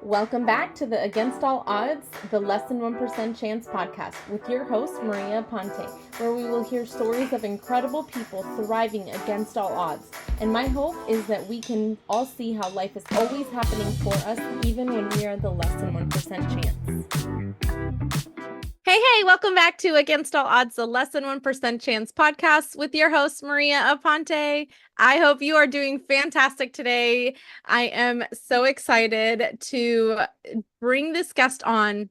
Welcome back to the Against All Odds, the Less Than 1% Chance podcast with your host, Maria Ponte, where we will hear stories of incredible people thriving against all odds. And my hope is that we can all see how life is always happening for us, even when we are the less than 1% chance. Hey, welcome back to Against All Odds, the Less Than 1% Chance podcast with your host, Maria Aponte. I hope you are doing fantastic today. I am so excited to bring this guest on.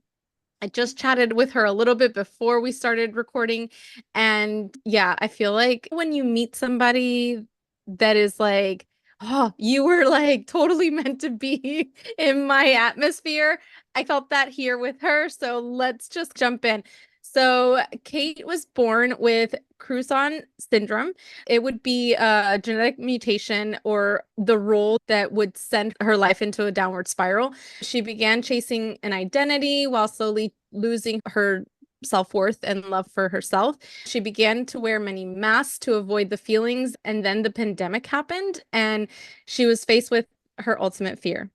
I just chatted with her a little bit before we started recording. And yeah, I feel like when you meet somebody that is like, oh, you were like totally meant to be in my atmosphere. I felt that here with her. So let's just jump in. So Kate was born with Crouzon syndrome. It would be a genetic mutation or the role that would send her life into a downward spiral. She began chasing an identity while slowly losing her self-worth and love for herself. She began to wear many masks to avoid the feelings, and then the pandemic happened, and she was faced with her ultimate fear: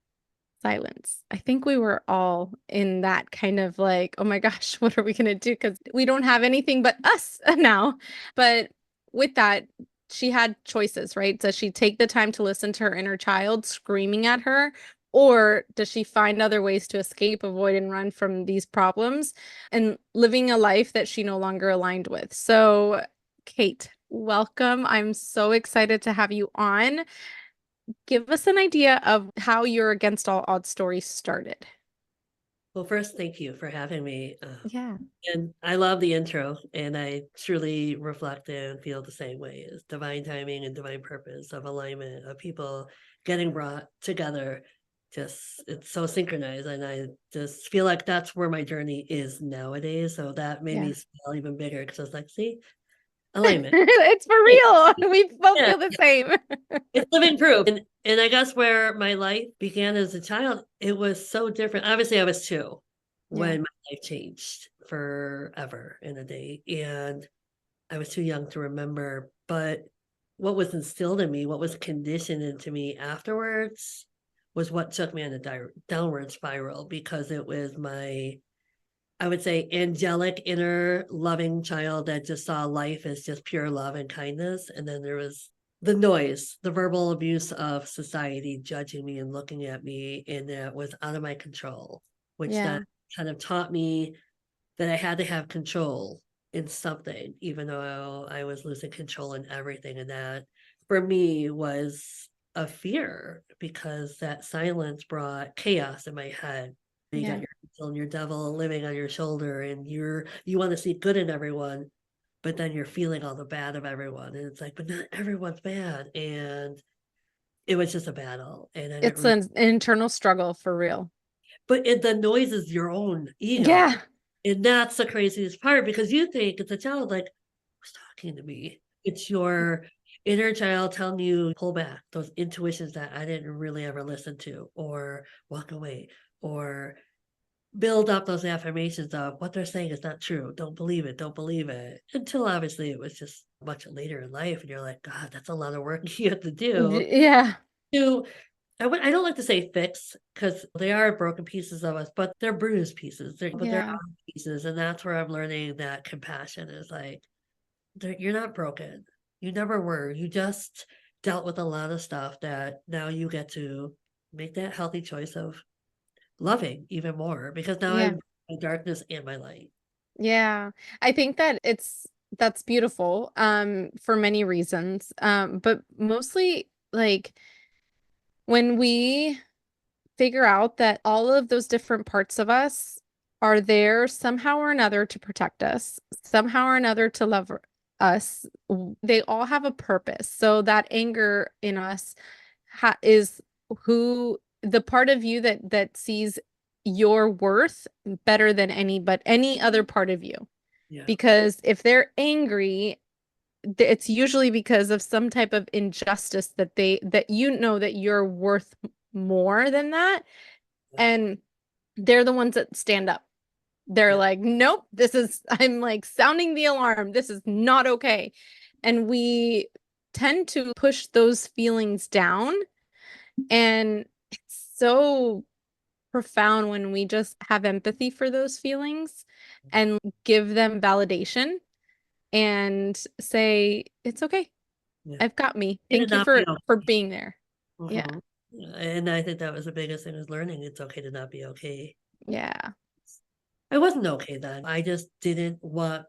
silence. I think we were all in that kind of like, oh my gosh, what are we going to do? Because we don't have anything but us now. But with that, she had choices, right? Does she take the time to listen to her inner child screaming at her? Or does she find other ways to escape, avoid, and run from these problems and living a life that she no longer aligned with? So, Kate, welcome. I'm so excited to have you on. Give us an idea of how your Against All Odds story started. Well, first, thank you for having me. Yeah. And I love the intro, and I truly reflect and feel the same way as divine timing and divine purpose of alignment of people getting brought together. Just, it's so synchronized. And I just feel like that's where my journey is nowadays. So that made Yeah. me smile even bigger because I was like, see, alignment. It's for Hey, real. We both yeah, feel the same. it's living proof. And I guess where my life began as a child, it was so different. Obviously, I was two Yeah. when my life changed forever in a day. And I was too young to remember. But what was instilled in me, what was conditioned into me afterwards, was what took me on a downward spiral because it was my, I would say, angelic, inner, loving child that just saw life as just pure love and kindness. And then there was the noise, the verbal abuse of society judging me and looking at me, and that was out of my control, which Yeah. that kind of taught me that I had to have control in something, even though I was losing control in everything. And that for me was a fear because that silence brought chaos in my head. You got Yeah. your angel and your devil living on your shoulder, and you want to see good in everyone, but then you're feeling all the bad of everyone. And it's like, but not everyone's bad. And it was just a battle. And I didn't It's really, an internal struggle for real. the noise is your own ego. Yeah. And that's the craziest part because you think it's a child like, who's talking to me? It's your inner child telling you pull back those intuitions that I didn't really ever listen to, or walk away, or build up those affirmations of what they're saying is not true. Don't believe it. Don't believe it. Until obviously it was just much later in life. And you're like, God, that's a lot of work you have to do Yeah. to I don't like to say fix because they are broken pieces of us, but they're bruised pieces. But they're Yeah. our pieces, and that's where I'm learning that compassion is like you're not broken. You never were. You just dealt with a lot of stuff that now you get to make that healthy choice of loving even more because now Yeah. I'm my darkness and my light. Yeah. I think that that's beautiful for many reasons. But mostly like when we figure out that all of those different parts of us are there somehow or another to protect us, somehow or another to love us. They all have a purpose. So that anger in us is who the part of you that sees your worth better than any other part of you. Yeah. Because if they're angry, it's usually because of some type of injustice that you know that you're worth more than that, and they're the ones that stand up. They're Yeah. like, nope, I'm like sounding the alarm. This is not okay. And we tend to push those feelings down. And it's so profound when we just have empathy for those feelings and give them validation and say, it's okay. Yeah. I've got me. It did Thank you not be for being there. Yeah. Mhm. And I think that was the biggest thing, was learning it's okay to not be okay. Yeah. I wasn't okay then. I just didn't want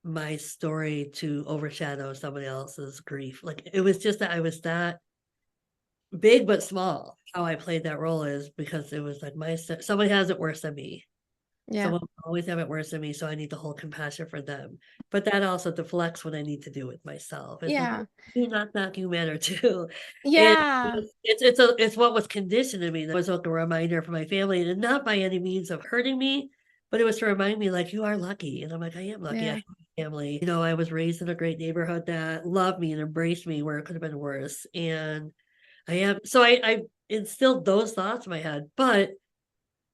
my story to overshadow somebody else's grief. Like, it was just that I was that big but small. How I played that role is because it was like somebody has it worse than me. Yeah. Someone will always have it worse than me, so I need to hold compassion for them. But that also deflects what I need to do with myself. It's like, Yeah. do not knock, you matter too. And Yeah. it's what was conditioned in me. That was like a reminder for my family, and not by any means of hurting me, but it was to remind me, like, you are lucky. And I'm like, I am lucky. I Yeah. have a family. You know, I was raised in a great neighborhood that loved me and embraced me where it could have been worse. And I instilled those thoughts in my head, but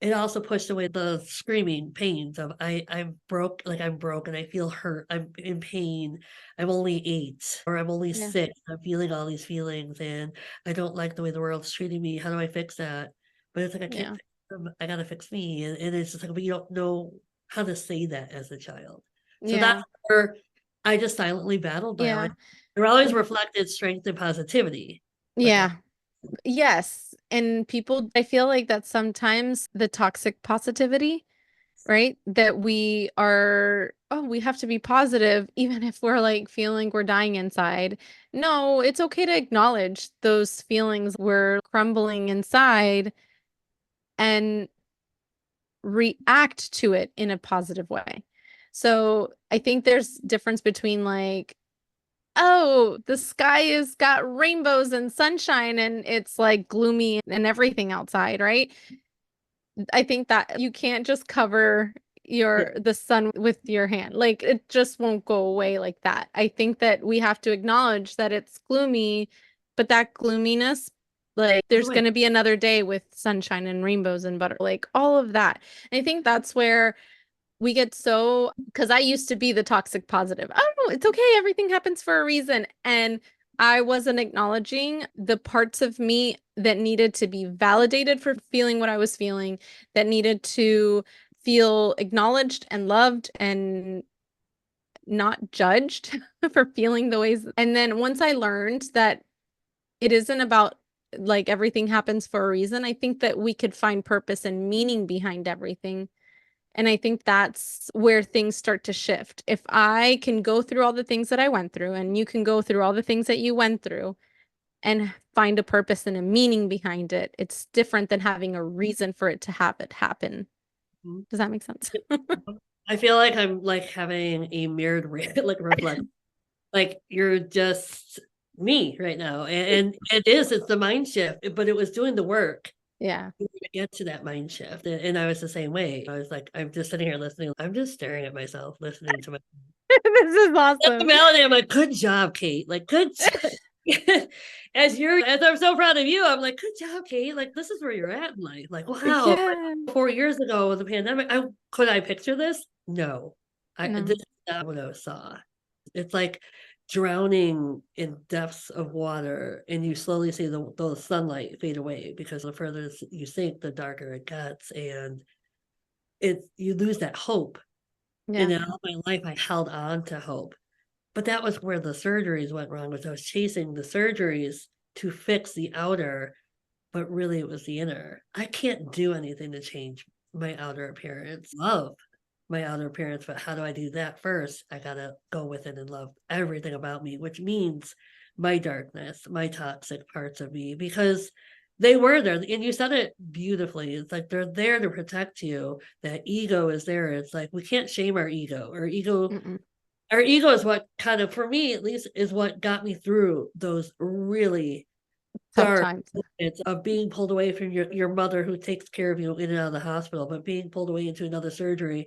it also pushed away the screaming pains of I'm broke, like I'm broke and I feel hurt. I'm in pain. I'm only 8 or I'm only Yeah. 6. I'm feeling all these feelings and I don't like the way the world's treating me. How do I fix that? But it's like I can't Yeah. fix them. I gotta fix me. And it's just like, but you don't know how to say that as a child. So that's Yeah. where I just silently battled my Yeah. life. There always reflected strength and positivity. But Yeah. Yes. And people, I feel like that sometimes the toxic positivity, right? That we are, oh, we have to be positive, even if we're like feeling we're dying inside. No, it's okay to acknowledge those feelings we're crumbling inside and react to it in a positive way. So I think there's difference between like, oh, the sky has got rainbows and sunshine and it's like gloomy and everything outside, right? I think that you can't just cover the sun with your hand. Like it just won't go away like that. I think that we have to acknowledge that it's gloomy, but that gloominess, like there's going to be another day with sunshine and rainbows and butter, like all of that. And I think that's where we get so, because I used to be the toxic positive. Oh, no, it's okay. Everything happens for a reason. And I wasn't acknowledging the parts of me that needed to be validated for feeling what I was feeling, that needed to feel acknowledged and loved and not judged for feeling the ways. And then once I learned that it isn't about like everything happens for a reason, I think that we could find purpose and meaning behind everything. And I think that's where things start to shift. If I can go through all the things that I went through, and you can go through all the things that you went through and find a purpose and a meaning behind it, it's different than having a reason for it to have it happen. Does that make sense? I feel like I'm like having a mirrored like reflect. Like you're just me right now. And it's the mind shift, but it was doing the work Yeah. to get to that mind shift. And I was the same way. I was like, I'm just sitting here listening. I'm just staring at myself, listening to my This is awesome. melody. I'm like, good job, Kate. Like, good job. As I'm so proud of you, I'm like, good job, Kate. Like, this is where you're at in life. Like, wow. Yeah. Like, 4 years ago with the pandemic, could I picture this? No. No. This is not what I saw. It's like drowning in depths of water, and you slowly see the sunlight fade away because the further you sink, the darker it gets, and you lose that hope. And Yeah. in all my life, I held on to hope. But that was where the surgeries went wrong, was I was chasing the surgeries to fix the outer, but really it was the inner. I can't do anything to change my outer appearance. Love my outer appearance, but how do I do that? First, I gotta go within and love everything about me, which means my darkness, my toxic parts of me, because they were there. And you said it beautifully. It's like they're there to protect you. That ego is there. It's like we can't shame our ego. Mm-mm. Our ego is what kind of, for me at least, is what got me through those really Tough dark times. moments of being pulled away from your mother who takes care of you in and out of the hospital, but being pulled away into another surgery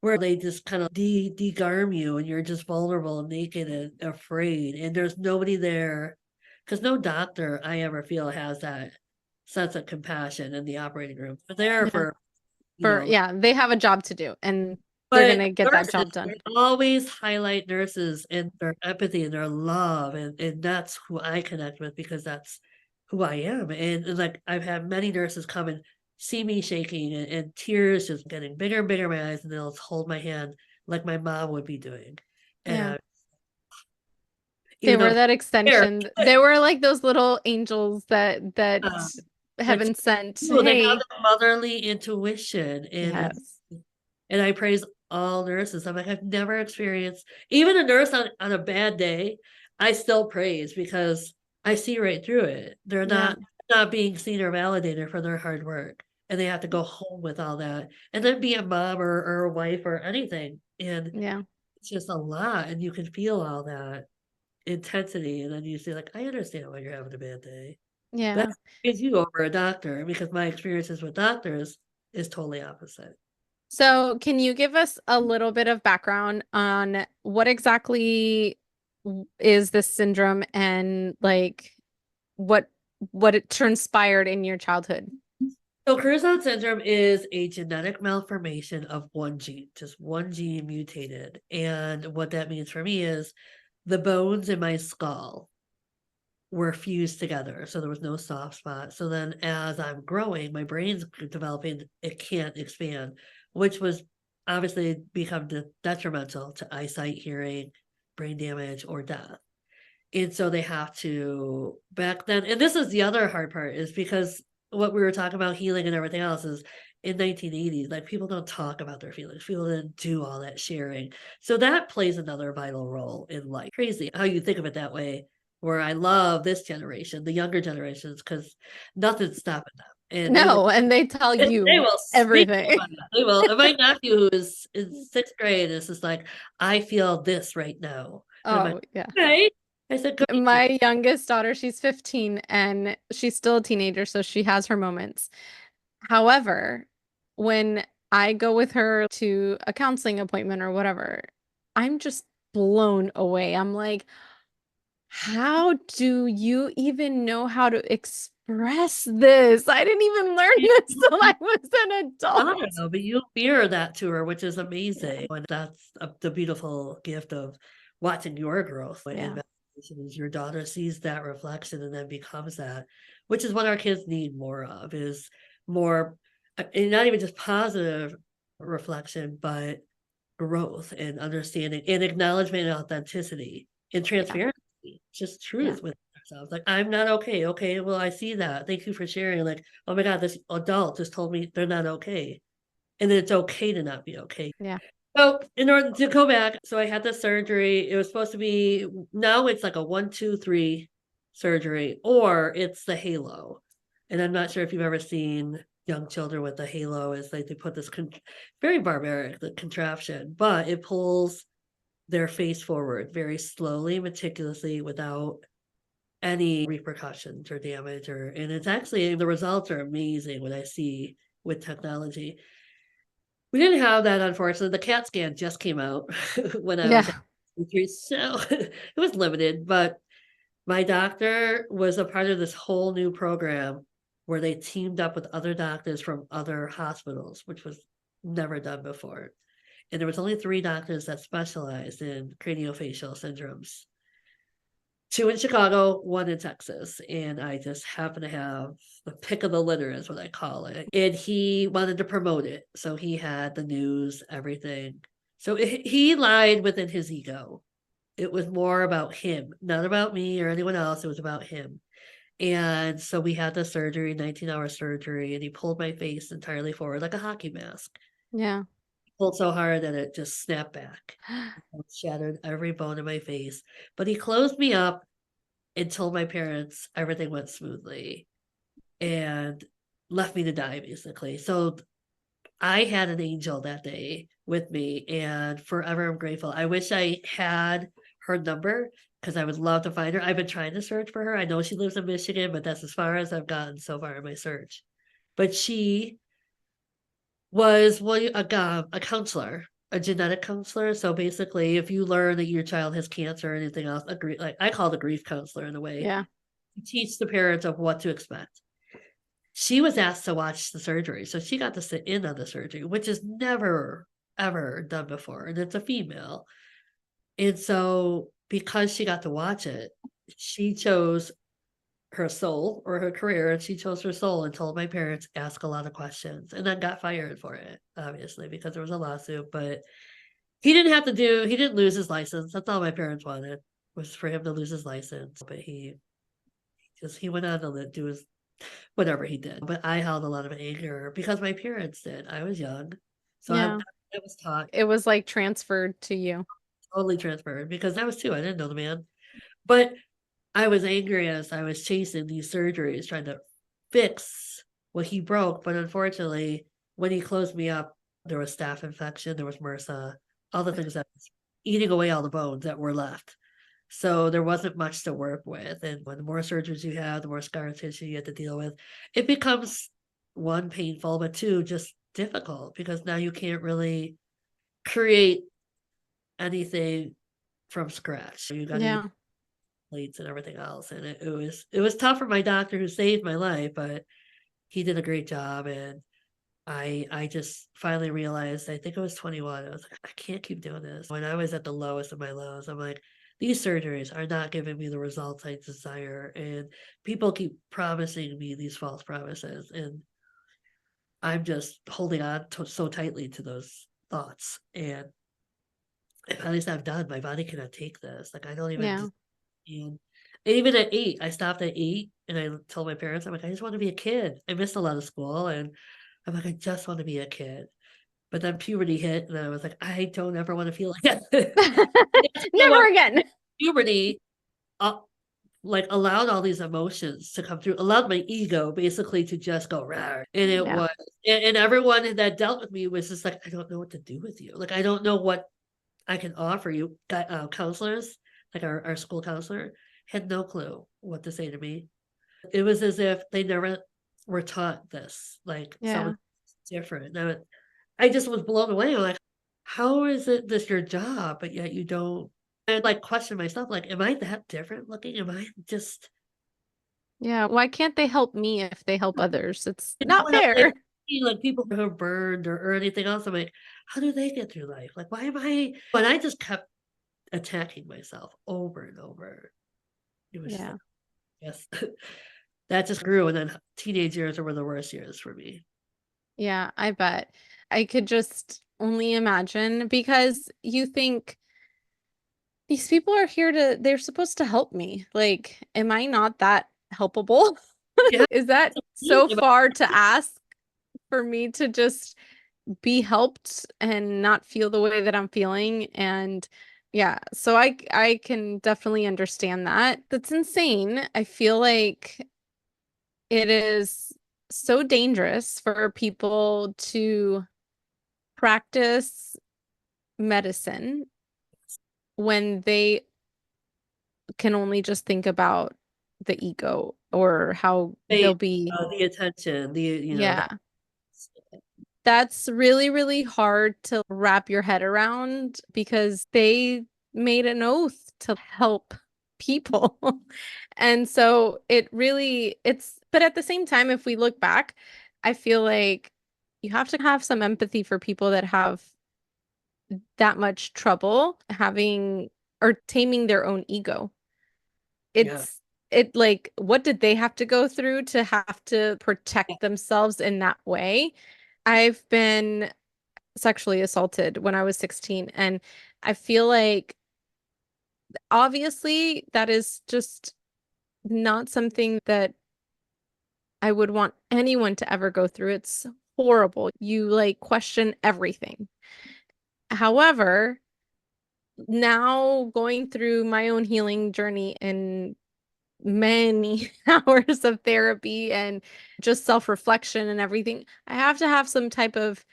where they just kind of degarm you and you're just vulnerable and naked and afraid. And there's nobody there, because no doctor I ever feel has that sense of compassion in the operating room. They're there Yeah. for, you know, Yeah, they have a job to do and they're but gonna get that nurses, job done. they always highlight nurses and their empathy and their love, and that's who I connect with because that's who I am. And like I've had many nurses come and see me shaking and tears just getting bigger and bigger in my eyes, and they'll hold my hand like my mom would be doing. Yeah. And They even though were that they're extension. They were like those little angels that uh, heaven sent. they have Hey, that motherly intuition, yes. and I praise all nurses. I'm like, I've never experienced even a nurse on a bad day. I still praise because I see right through it. They're Yeah. not being seen or validated for their hard work, and they have to go home with all that, and then be a mom or a wife or anything, and Yeah. it's just a lot, and you can feel all that intensity, and then you say like, I understand why you're having a bad day. That Yeah. gives you over a doctor because my experiences with doctors is totally opposite. So, can you give us a little bit of background on what exactly is this syndrome and like what what it transpired in your childhood? So Crouzon syndrome is a genetic malformation of one gene, just one gene mutated. And what that means for me is the bones in my skull were fused together. So there was no soft spot. So then as I'm growing, my brain's developing, it can't expand, which was obviously become detrimental to eyesight, hearing, brain damage, or death. And so they have to back then, and this is the other hard part, is because what we were talking about healing and everything else is in 1980s, like people don't talk about their feelings. People didn't do all that sharing. So that plays another vital role in life. Crazy how you think of it that way, where I love this generation, the younger generations, because nothing's stopping them. And No, and they tell they you will speak everything. about it. They will. And my nephew who is in sixth grade is just like, I feel this right now. And I'm like, Oh, yeah. okay. I said, go. My youngest daughter, she's 15 and she's still a teenager, so she has her moments. However, when I go with her to a counseling appointment or whatever, I'm just blown away. I'm like, how do you even know how to express this? I didn't even learn this till I was an I adult. don't know, but you mirror that to her, which is Yeah. amazing. And that's the beautiful gift of watching your growth in Yeah. meditation is your daughter sees that reflection and then becomes that, which is what our kids need more of, is more, and not even just positive reflection, but growth and understanding and acknowledgement and authenticity and Yeah. transparency, just Yeah. truth with ourselves. Like, I'm not okay. Okay, well, I see that. Thank you for sharing. Like, oh my God, this adult just told me they're not okay. And it's okay to not be okay. Yeah. So, in order to go back, so I had the surgery. It was supposed to be, now it's like a 1, 2, 3 surgery, or it's the halo. And I'm not sure if you've ever seen young children with the halo, is like they put this very barbaric, the contraption, but it pulls their face forward very slowly, meticulously, without any repercussions or damage. And it's actually, the results are amazing when I see with technology. We didn't have that, unfortunately. The CAT scan just came out when I was at Yeah. surgery, so it was limited. But my doctor was a part of this whole new program where they teamed up with other doctors from other hospitals, which was never done before. And there was only 3 doctors that specialized in craniofacial syndromes. 2 in Chicago, 1 in Texas. And I just happen to have the pick of the litter, is what I call it. And he wanted to promote it. So he had the news, everything. So he lied within his ego. It was more about him, not about me or anyone else. It was about him. And so we had the surgery, 19-hour surgery, and he pulled my face entirely forward like a hockey mask. Yeah. He pulled so hard that it just snapped back. It shattered every bone in my face. But he closed me up and told my parents everything went smoothly and left me to die, basically. So I had an angel that day with me, and forever I'm grateful. I wish I had her number because I would love to find her. I've been trying to search for her. I know she lives in Michigan, but that's as far as I've gotten so far in my search. But she was, well, a counselor, a genetic counselor. So basically, if you learn that your child has cancer or anything else, like I call it a grief counselor in a way, Yeah. teach the parents of what to expect. She was asked to watch the surgery, so she got to sit in on the surgery, which is never ever done before, and it's a female. And so because she got to watch it, she chose her soul or her career, and she chose her soul and told my parents, ask a lot of questions, and then got fired for it, obviously, because there was a lawsuit. But he didn't lose his license. That's all my parents wanted, was for him to lose his license. But he went on to do his whatever he did. But I held a lot of anger because my parents did. I was young. So Yeah. I was taught, It was like transferred to you. totally transferred, because I was two. I didn't know the man. But I was angry as I was chasing these surgeries, trying to fix what he broke. But unfortunately, when he closed me up, there was staph infection, there was MRSA, all the things that was eating away all the bones that were left. So there wasn't much to work with. And when the more surgeries you have, the more scar tissue you have to deal with, it becomes, one, painful, but two, just difficult, because now you can't really create anything from scratch. You got to Yeah. plates and everything else. And it was tough for my doctor, who saved my life, but he did a great job. And I just finally realized, I think I was 21. I was like, I can't keep doing this. When I was at the lowest of my lows, I'm like, these surgeries are not giving me the results I desire. And people keep promising me these false promises. And I'm just holding on so tightly to those thoughts. And I finally said, I'm done. My body cannot take this. Like, I don't even. Yeah. And even at 8, I stopped at 8, and I told my parents, I'm like, I just want to be a kid. I missed a lot of school, and I'm like, I just want to be a kid. But then puberty hit, and I was like, I don't ever want to feel like that. So Never again. puberty, like, allowed all these emotions to come through, allowed my ego basically to just go rah. And it Yeah. was, and everyone that dealt with me was just like, I don't know what to do with you. Like, I don't know what I can offer you. Counselors, like our school counselor, had no clue what to say to me. It was as if they never were taught this, like, Yeah. someone different. Now, I just was blown away. I'm like, how is it this your job, but yet you don't? I'd like question myself, like, am I that different looking? Am I just, Yeah. Why can't they help me if they help others? It's you know, not and I'm like, fair. like people who are burned or anything else. I'm like, how do they get through life? Like, why am I? But I just kept attacking myself over and over. It was just Yeah. like, yes, that just grew. And then teenage years were the worst years for me. Yeah, I bet. I could just only imagine because you think these people are here they're supposed to help me. Like, am I not that helpable? Yeah. Is that so far to ask for me to just be helped and not feel the way that I'm feeling? And yeah, so I can definitely understand that. That's insane. I feel like it is so dangerous for people to practice medicine when they can only just think about the ego or how they'll be. The attention, Yeah. That's really, really hard to wrap your head around because they made an oath to help people. And so but at the same time, if we look back, I feel like you have to have some empathy for people that have that much trouble having or taming their own ego. yeah, It like, what did they have to go through to have to protect themselves in that way? I've been sexually assaulted when I was 16, and I feel like obviously that is just not something that I would want anyone to ever go through. It's horrible. You like question everything. However, now going through my own healing journey and many hours of therapy and just self-reflection and everything, I have to have some type of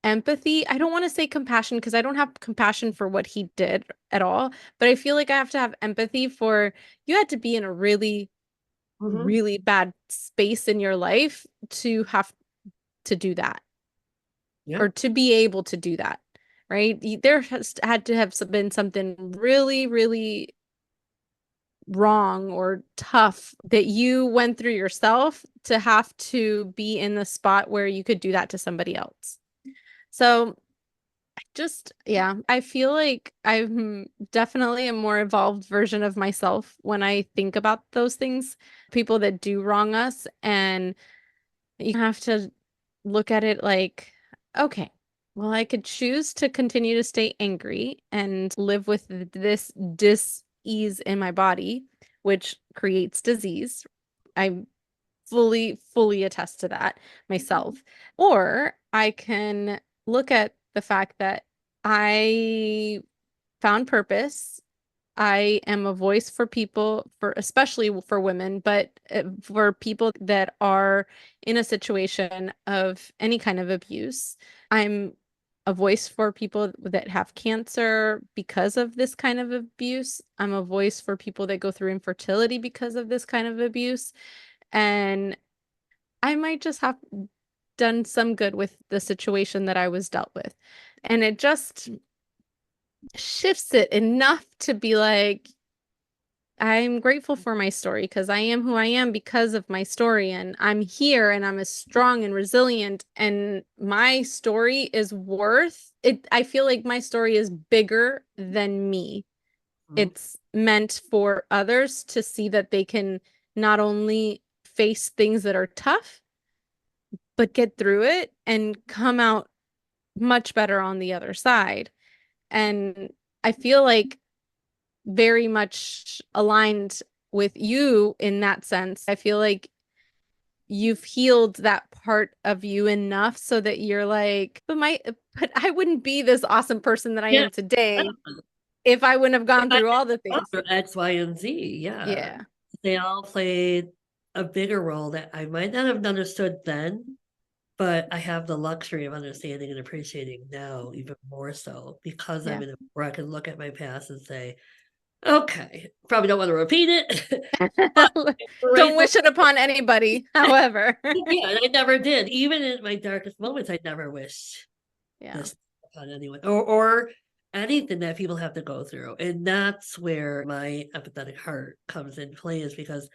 empathy. I don't want to say compassion because I don't have compassion for what he did at all, but I feel like I have to have empathy for you had to be in a really, hmm, really bad space in your life to have to do that yeah, or to be able to do that, right? There has had to have been something really, really wrong or tough that you went through yourself to have to be in the spot where you could do that to somebody else. So Yeah, I feel like I'm definitely a more evolved version of myself when I think about those things, people that do wrong us, and you have to look at it like, okay, well, I could choose to continue to stay angry and live with this dis-ease in my body, which creates disease. I fully attest to that myself. Or I can look at the fact that I found purpose. I am a voice for people, for especially for women, but for people that are in a situation of any kind of abuse. I'm a voice for people that have cancer because of this kind of abuse. I'm a voice for people that go through infertility because of this kind of abuse. And I might just have done some good with the situation that I was dealt with. And it just shifts it enough to be like, I'm grateful for my story because I am who I am because of my story. And I'm here and I'm as strong and resilient. And my story is worth it. I feel like my story is bigger than me. Mhm. It's meant for others to see that they can not only face things that are tough, but get through it and come out much better on the other side. And I feel like very much aligned with you in that sense. I feel like you've healed that part of you enough so that you're like, but I wouldn't be this awesome person that I Yeah. am today if I wouldn't have gone I through all the things. for X, Y, and Z. Yeah. Yeah. They all played a bigger role that I might not have understood then, but I have the luxury of understanding and appreciating now even more so because Yeah. I'm in a where I can look at my past and say, okay, probably don't want to repeat it, but I'm Don't grateful. wish it upon anybody, however. Yeah, and I never did. Even in my darkest moments, I never wished Yeah. this upon anyone or anything that people have to go through. And that's where my empathetic heart comes in play, is because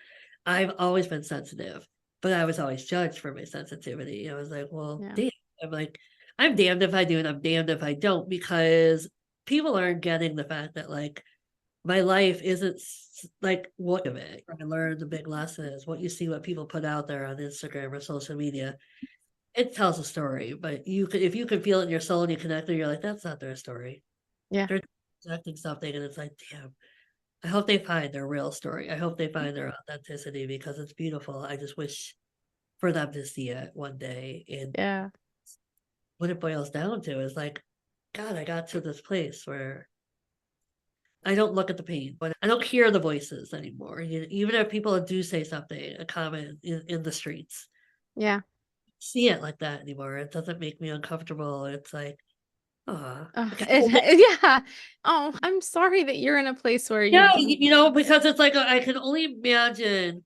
I've always been sensitive, but I was always judged for my sensitivity. I was like, well, Yeah. damn. I'm like, I'm damned if I do and I'm damned if I don't, because people aren't getting the fact that like my life isn't like what of it. I learned the big lesson is what you see, what people put out there on Instagram or social media. It tells a story, but you could, if you can feel it in your soul and you connect with it, you're like, that's not their story. Yeah. They're projecting something, and it's like, damn. I hope they find their real story. I hope they find their authenticity because it's beautiful. I just wish for them to see it one day. And Yeah. what it boils down to is like, God, I got to this place where I don't look at the pain, but I don't hear the voices anymore. Even if people do say something, a comment in the streets, Yeah. see it like that anymore. It doesn't make me uncomfortable. It's like, ah, Yeah. Oh, I'm sorry that you're in a place where yeah, you've, because it's like I can only imagine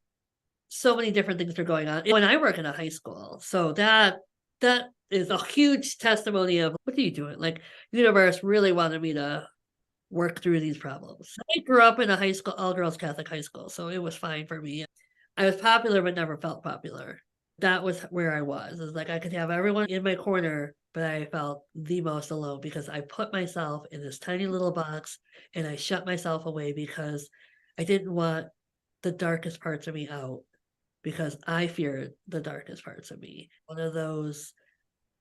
so many different things are going on when I work in a high school. So that is a huge testimony of what are you doing? Like, universe really wanted me to work through these problems. I grew up in a high school, all girls Catholic high school, so it was fine for me. I was popular but never felt popular. That was where I was. It's like I could have everyone in my corner, but I felt the most alone because I put myself in this tiny little box and I shut myself away because I didn't want the darkest parts of me out, because I feared the darkest parts of me. One of those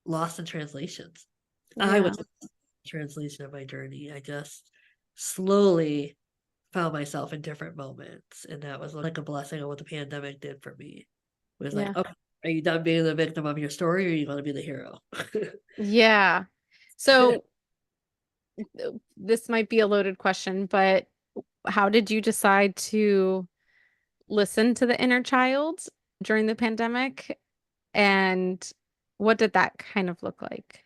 lost in translations. I yeah. was in translation of my journey. I just slowly found myself in different moments. And that was like a blessing of what the pandemic did for me. It was like, Yeah. okay, are you done being the victim of your story, or are you going to be the hero? Yeah. So this might be a loaded question, but how did you decide to listen to the inner child during the pandemic? And what did that kind of look like?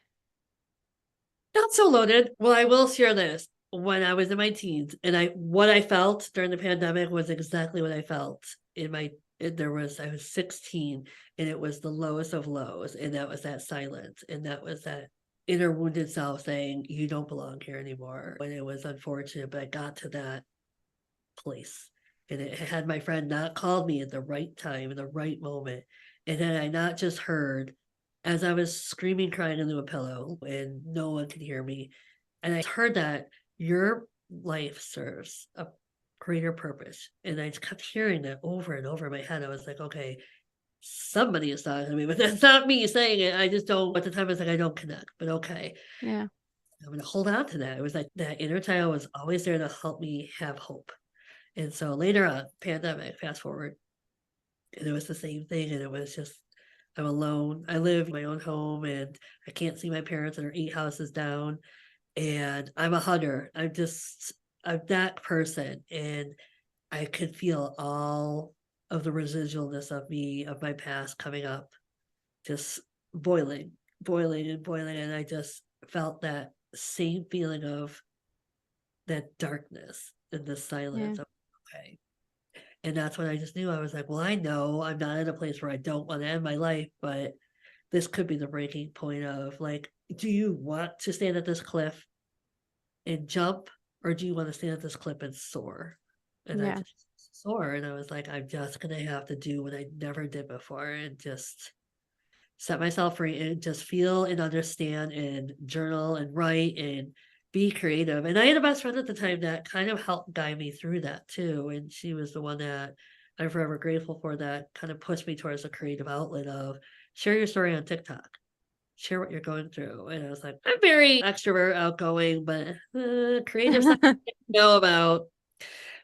Not so loaded. Well, I will share this. When I was in my teens, and what I felt during the pandemic was exactly what I felt in my I was 16, and it was the lowest of lows, and that was that silence, and that was that inner wounded self saying, you don't belong here anymore. When it was unfortunate, but I got to that place. And it had my friend not called me at the right time, in the right moment. And then I not just heard as I was screaming, crying into a pillow and no one could hear me. And I heard that your life serves a greater purpose. And I kept hearing that over and over in my head. I was like, okay, somebody is talking to me, but that's not me saying it. I just don't, at the time, I was like, I don't connect, but okay. Yeah. I'm going to hold on to that. It was like that inner child was always there to help me have hope. And so later on, pandemic, fast forward, and it was the same thing. And it was just, I'm alone. I live in my own home and I can't see my parents that are 8 houses down. And I'm a hugger. I'm that person. And I could feel all of the residualness of me, of my past coming up, just boiling, boiling and boiling. And I just felt that same feeling of that darkness and the silence. Yeah. Okay. And that's when I just knew. I was like, well, I know I'm not in a place where I don't want to end my life, but this could be the breaking point of like, do you want to stand at this cliff and jump, or do you want to stand at this cliff and soar? And I Yeah. just soar, and I was like, I'm just gonna have to do what I never did before and just set myself free and just feel and understand and journal and write and be creative. And I had a best friend at the time that kind of helped guide me through that too. And she was the one that I'm forever grateful for, that kind of pushed me towards a creative outlet of share your story on TikTok, share what you're going through. And I was like, I'm very extrovert, outgoing, but creative stuff I didn't know about.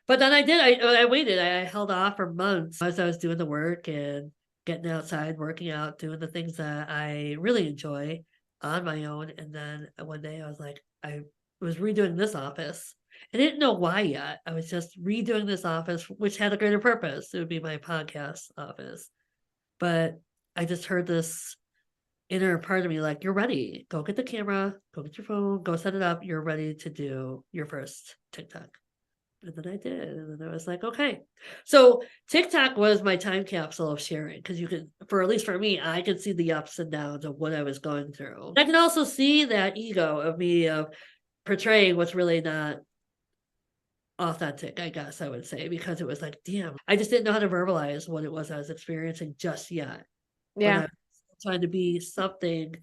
But then I did. I waited. I held off for months as I was doing the work and getting outside, working out, doing the things that I really enjoy on my own. And then one day I was like, I was redoing this office. I didn't know why yet. I was just redoing this office, which had a greater purpose. It would be my podcast office. But I just heard this inner part of me like, you're ready. Go get the camera, go get your phone, go set it up. You're ready to do your first TikTok. And then I did. And then I was like, okay. So TikTok was my time capsule of sharing, because you could, for at least for me, I could see the ups and downs of what I was going through. I can also see that ego of me of portraying what's really not authentic, I guess I would say, because it was like, damn, I just didn't know how to verbalize what it was I was experiencing just yet. But I Yeah. was trying to be something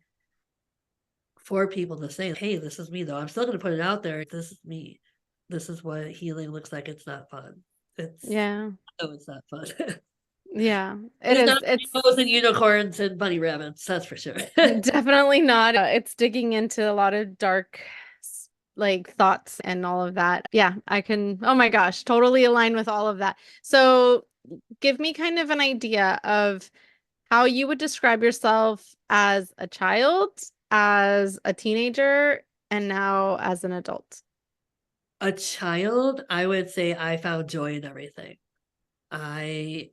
for people to say, hey, this is me though. I'm still going to put it out there. This is me. This is what healing looks like. It's not fun. Yeah. It's not fun. Yeah. It It's is. not It's rainbows and unicorns and bunny rabbits, that's for sure. definitely not. It's digging into a lot of dark like thoughts and all of that. Yeah, I can, oh my gosh, totally align with all of that. So give me kind of an idea of how you would describe yourself as a child, as a teenager, and now as an adult. A child, I would say I found joy in everything. A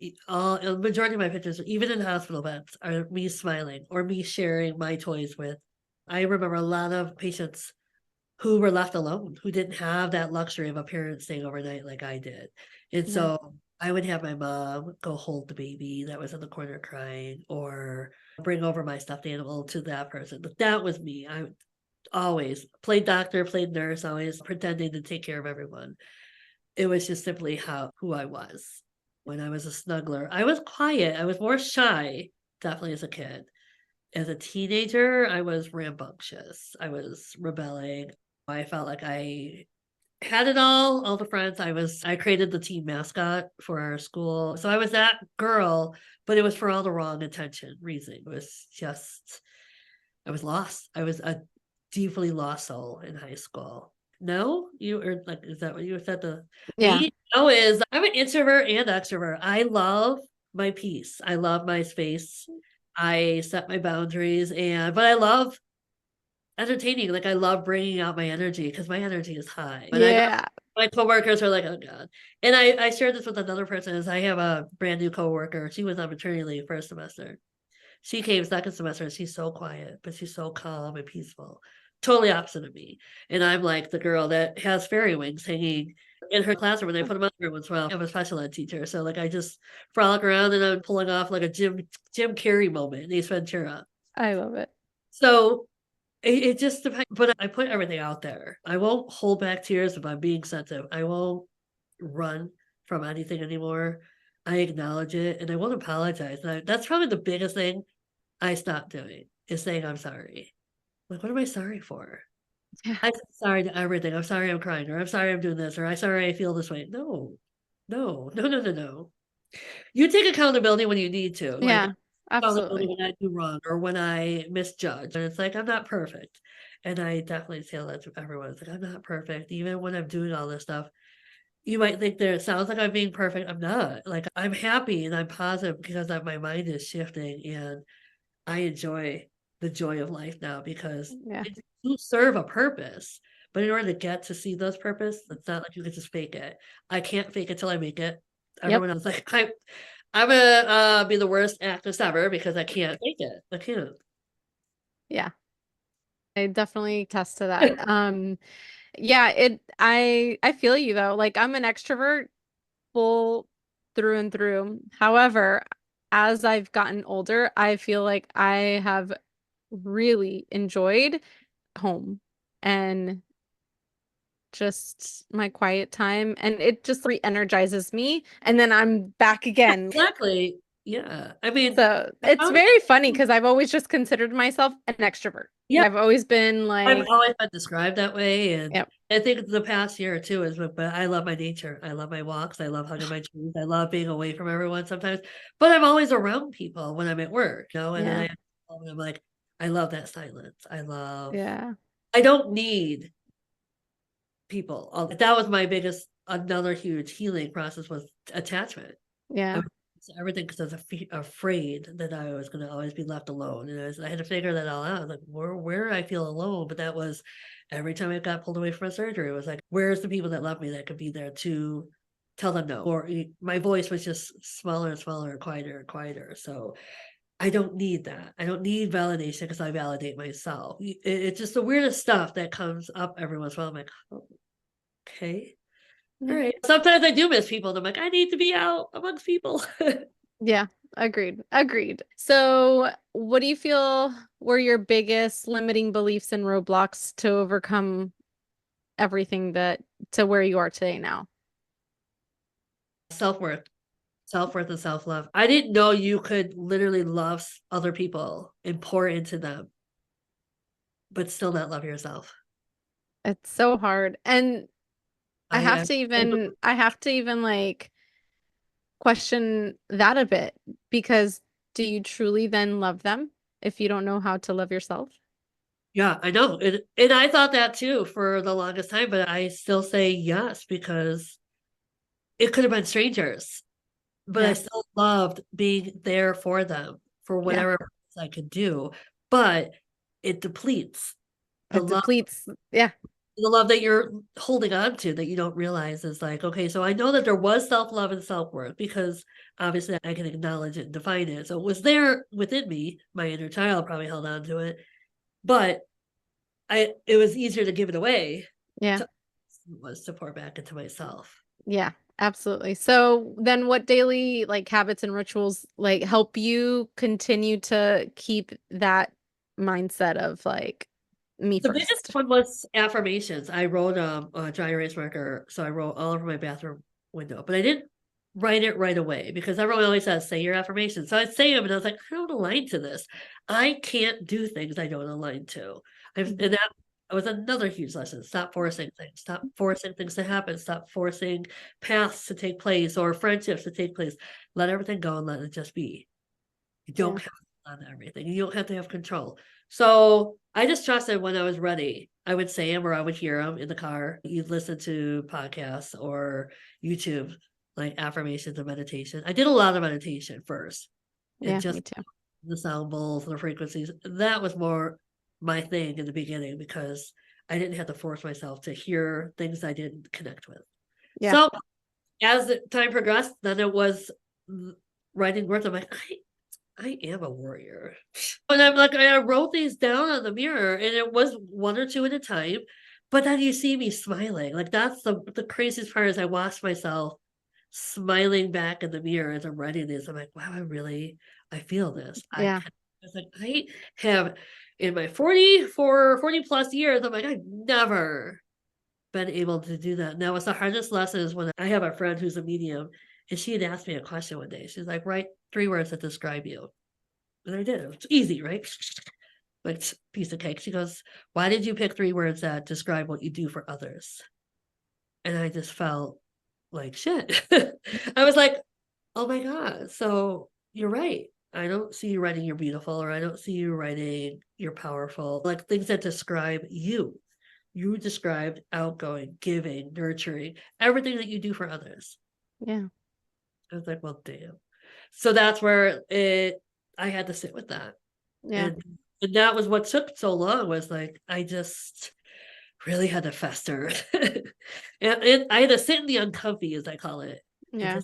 majority of my pictures, even in hospital beds, are me smiling or me sharing my toys with. I remember a lot of patients who were left alone, who didn't have that luxury of a parent staying overnight like I did. And Yeah. so I would have my mom go hold the baby that was in the corner crying, or bring over my stuffed animal to that person. But that was me. I always played doctor, played nurse, always pretending to take care of everyone. It was just simply who I was. When I was a snuggler, I was quiet. I was more shy, definitely as a kid. As a teenager, I was rambunctious. I was rebelling. I felt like I had it all the friends. I created the team mascot for our school. So I was that girl, but it was for all the wrong reason. It was just, I was lost. I was a deeply lost soul in high school. No, you are like, is that what you said? Yeah. Me now is I'm an introvert and extrovert. I love my peace. I love my space. I set my boundaries, but I love entertaining. Like I love bringing out my energy because my energy is high. And I know Yeah. my coworkers are like, oh God. And I shared this with another person is I have a brand new coworker. She was on maternity leave first semester. She came second semester and she's so quiet, but she's so calm and peaceful. Totally opposite of me. And I'm like the girl that has fairy wings hanging in her classroom, and I put them on every once in a while. I'm a special ed teacher. So like I just frolic around and I'm pulling off like a Jim Carrey moment in Ace Ventura. I love it. So it just depends, but I put everything out there. I won't hold back tears if I'm being sensitive. I won't run from anything anymore. I acknowledge it and I won't apologize. And that's probably the biggest thing I stopped doing is saying I'm sorry. Like, what am I sorry for? Yeah. I'm sorry to everything. I'm sorry I'm crying, or I'm sorry I'm doing this, or I'm sorry I feel this way. No, no, no, no, no, no. You take accountability when you need to. Like Yeah, accountability absolutely. when I do wrong or when I misjudge. And it's like I'm not perfect. And I definitely tell that to everyone. It's like I'm not perfect. Even when I'm doing all this stuff. You might think that it sounds like I'm being perfect. I'm not. Like I'm happy and I'm positive because my mind is shifting and I enjoy the joy of life now because Yeah. it do serve a purpose. But in order to get to see those purpose, it's not like you can just fake it. I can't fake it till I make it. Yep. Everyone else like I'm gonna be the worst actress ever because I can't fake it. I can't. Yeah. I definitely attest to that. Yeah, I feel you though. Like I'm an extrovert full through and through. However, as I've gotten older, I feel like I have really enjoyed home and just my quiet time, and it just re-energizes me, and then I'm back again. Exactly. Yeah. I mean, So I it's found very funny because I've always just considered myself an extrovert. yeah, I've always been I've like, always been described that way, and yep, I think the past year or two is but I love my nature. I love my walks. I love hugging my trees. I love being away from everyone sometimes, but I'm always around people when I'm at work, and then yeah, I'm like, I love that silence. yeah, I don't need people. That was my biggest, another huge healing process was attachment. I yeah, was everything because I was afraid that I was going to always be left alone, and I had to figure that all out. Like, where I feel alone, but that was every time I got pulled away from a surgery. It was like, where's the people that love me that could be there to tell them no? Or my voice was just smaller and smaller and quieter and quieter. So I don't need that. I don't need validation because I validate myself. It's just the weirdest stuff that comes up every once in a while. I'm like, oh, okay. All yeah, right. Sometimes I do miss people and I'm like, I need to be out amongst people. yeah. Agreed. Agreed. So, what do you feel were your biggest limiting beliefs and roadblocks to overcome everything that to where you are today now? Self-worth, self-worth and self-love. I didn't know you could literally love other people and pour into them, but still not love yourself. It's so hard. And I I have to even like question that a bit because do you truly then love them if you don't know how to love yourself? yeah, I know. And I thought that too for the longest time, but I still say yes because it could have been strangers, but I Yeah. still loved being there for them for Yeah. whatever I could do. But it depletes the It love depletes. Yeah. the love that you're holding on to that you don't realize is like, okay, so I know that there was self-love and self-worth because obviously I can acknowledge it and define it. So it was there within me. My inner child probably held on to it, but it was easier to give it away Yeah. to was to pour back into myself. Yeah. Absolutely. So then what daily like habits and rituals like help you continue to keep that mindset of like me The biggest first? one was affirmations. I wrote a dry erase marker, so I wrote all over my bathroom window, but I didn't write it right away because everyone always says, say your affirmations. So I'd say them and I was like, I don't align to this. I can't do things I don't align to. Mhm. And that was another huge lesson. Stop forcing things. Stop forcing things to happen. Stop forcing paths to take place or friendships to take place. Let everything go and let it just be. You don't Yeah. have to plan everything. You don't have to have control. So I just trusted when I was ready. I would say them or I would hear them in the car. You'd listen to podcasts or YouTube, like affirmations and meditation. I did a lot of meditation first and Yeah, just me too. the sound bowls and the frequencies. That was more my thing in the beginning because I didn't have to force myself to hear things I didn't connect with. Yeah. So as the time progressed, then it was writing words. I'm like, I am a warrior. And I'm like, I wrote these down on the mirror and it was one or two at a time. But then you see me smiling. Like that's the craziest part is I watched myself smiling back in the mirror as I'm writing this. I'm like, wow, I feel this. Yeah. Was like, I have in my 40 plus years, I'm like, I've never been able to do that. Now, it's the hardest lesson is when I have a friend who's a medium and she had asked me a question one day. She's like, write 3 words that describe you. And I did. It was easy, right? Like piece of cake. She goes, "Why did you pick 3 words that describe what you do for others?" And I just felt like shit. I was like, oh my God. So you're right. I don't see you writing you're beautiful, or I don't see you writing you're powerful, like things that describe you. You described outgoing, giving, nurturing, everything that you do for others. Yeah. I was like, well, damn. So that's where I had to sit with that. Yeah. And that was what took so long, was like, I just really had to fester. and I had to sit in the uncomfy, as I call it. Yeah.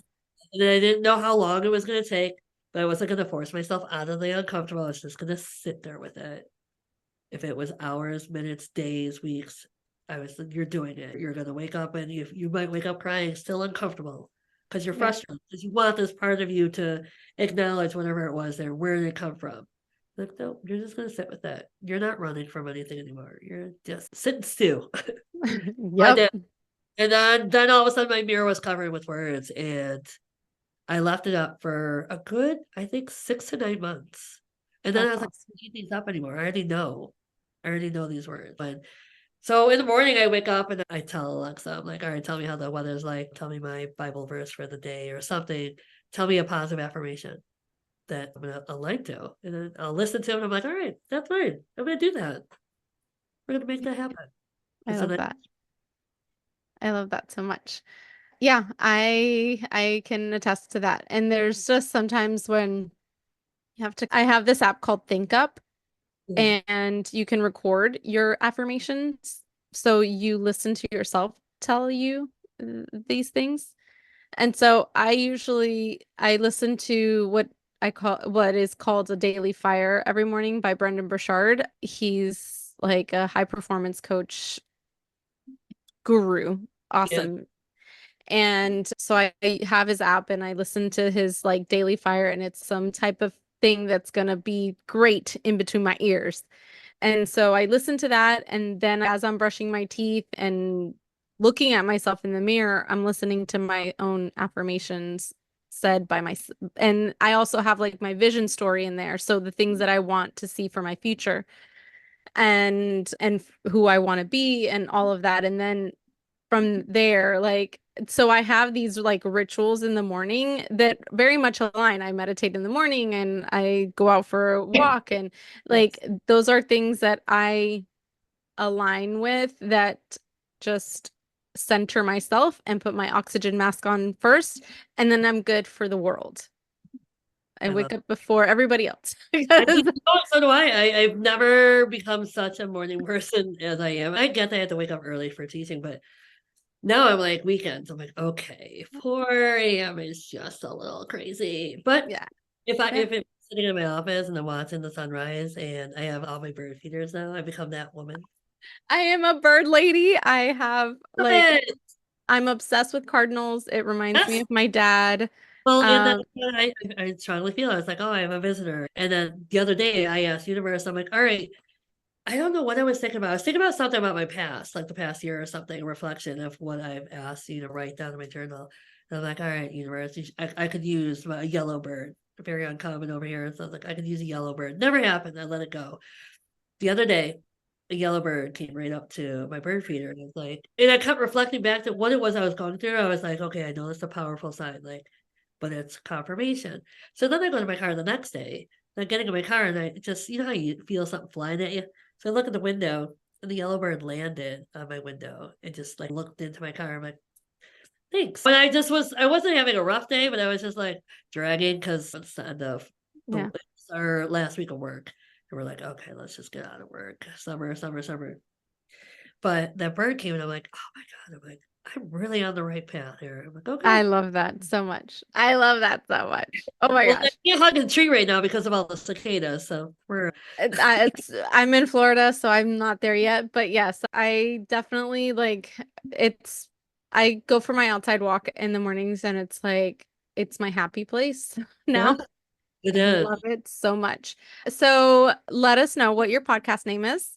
And I didn't know how long it was going to take, but I wasn't going to force myself out of the uncomfortable. I was just going to sit there with it. If it was hours, minutes, days, weeks, I was like, you're doing it. You're going to wake up, and you might wake up crying, still uncomfortable, because you're Yeah. frustrated, because you want this part of you to acknowledge whatever it was there. Where did it come from? Like, no, you're just going to sit with that. You're not running from anything anymore. You're just sitting still. I Yep. did. And then all of a sudden my mirror was covered with words, and I left it up for a good, I think, 6 to 9 months. And then I That's was like, awesome. I don't need these up anymore. I already know. I already know these words. But so in the morning I wake up and I tell Alexa, I'm like, all right, tell me how the weather's like, tell me my Bible verse for the day or something. Tell me a positive affirmation that I'm gonna align to. And then I'll listen to it, and I'm like, all right, that's fine. I'm gonna do that. We're gonna make that happen. I And so love then that. I love that so much. Yeah, I can attest to that. And there's just sometimes when I have this app called ThinkUp, yeah, and you can record your affirmations. So you listen to yourself tell you these things. And so I listen to what is called a daily fire every morning by Brendan Burchard. He's like a high performance coach guru. yeah, Awesome. And so I have his app and I listen to his like daily fire, and it's some type of thing that's gonna be great in between my ears. And so I listen to that, and then as I'm brushing my teeth and looking at myself in the mirror, I'm listening to my own affirmations said by my, and I also have like my vision story in there. So the things that I want to see for my future, and who I want to be and all of that. And then from there, like, so I have these like rituals in the morning that very much align. I meditate in the morning and I go out for a walk, and yes. like those are things that I align with, that just center myself and put my oxygen mask on first, and then I'm good for the world. I I love wake up before everybody else. so do I've never become such a morning person as I am. I get that I have to wake up early for teaching, but now I'm like weekends. I'm like, okay, 4 a.m. is just a little crazy. But Yeah. if I'm sitting in my office and I'm watching the sunrise and I have all my bird feeders now, I become that woman. I am a bird lady. I have Love like it. I'm obsessed with cardinals. It reminds me Yes. of my dad. Well, and then Um, I strongly feel I was like, oh, I have a visitor. And then the other day I asked Universe, I'm like, all right, I don't know what I was thinking about. I was thinking about something about my past, like the past year or something, a reflection of what I've asked you to write down in my journal. And I'm like, all right, Universe, I could use a yellow bird, very uncommon over here. So I was like, I could use a yellow bird. Never happened. I let it go. The other day, a yellow bird came right up to my bird feeder, and I was like, and I kept reflecting back to what it was I was going through. I was like, okay, I know it's a powerful sign, like, but it's confirmation. So then I go to my car the next day. And I'm getting in my car, and I just, you know how you feel something flying at you? So I look at the window, and the yellow bird landed on my window and just like looked into my car. I'm like, thanks. But I wasn't having a rough day, but I was just like dragging because it's the end of yeah. our last week of work. And we're like, okay, let's just get out of work. Summer, summer, summer. But that bird came, and I'm like, oh my God. I'm like, I'm really on the right path here. I'm like, I okay. love that so much. I love that so much. Oh my Well, I gosh. can't hug a tree right now because of all the cicadas. So we're I'm in Florida, so I'm not there yet. But yes, I definitely like it's, I go for my outside walk in the mornings, and it's like, it's my happy place yeah, now. it I is. love it so much. So let us know what your podcast name is.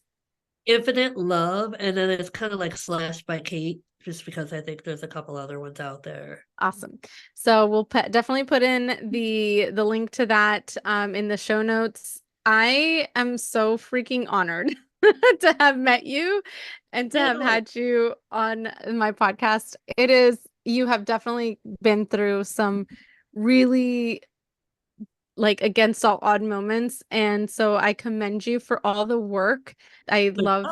Infinite love, and then it's kind of like slash by Kate. just because I think there's a couple other ones out there. Awesome. So we'll definitely put in the link to that in the show notes. I am so freaking honored to have met you and to have Yeah. had you on my podcast. You have definitely been through some really like against all odd moments. And so I commend you for all the work. I love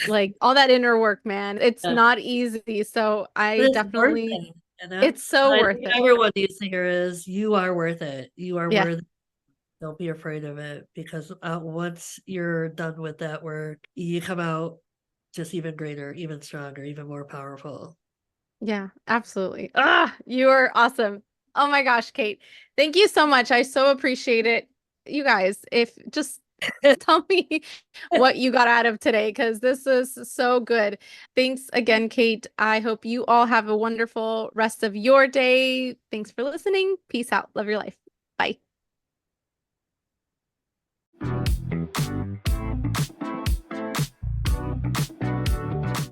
like all that inner work, man. It's Yeah. not easy. So But I it's worth definitely, it. And it's that's so what I worth think it. everyone needs to hear is you are worth it. You are Yeah. worth it. Don't be afraid of it, because once you're done with that work, you come out just even greater, even stronger, even more powerful. Yeah, absolutely. Ah, you are awesome. Oh my gosh, Kate. Thank you so much. I so appreciate it. You guys, if just tell me what you got out of today, because this is so good. Thanks again, Kate. I hope you all have a wonderful rest of your day. Thanks for listening. Peace out. Love your life. Bye.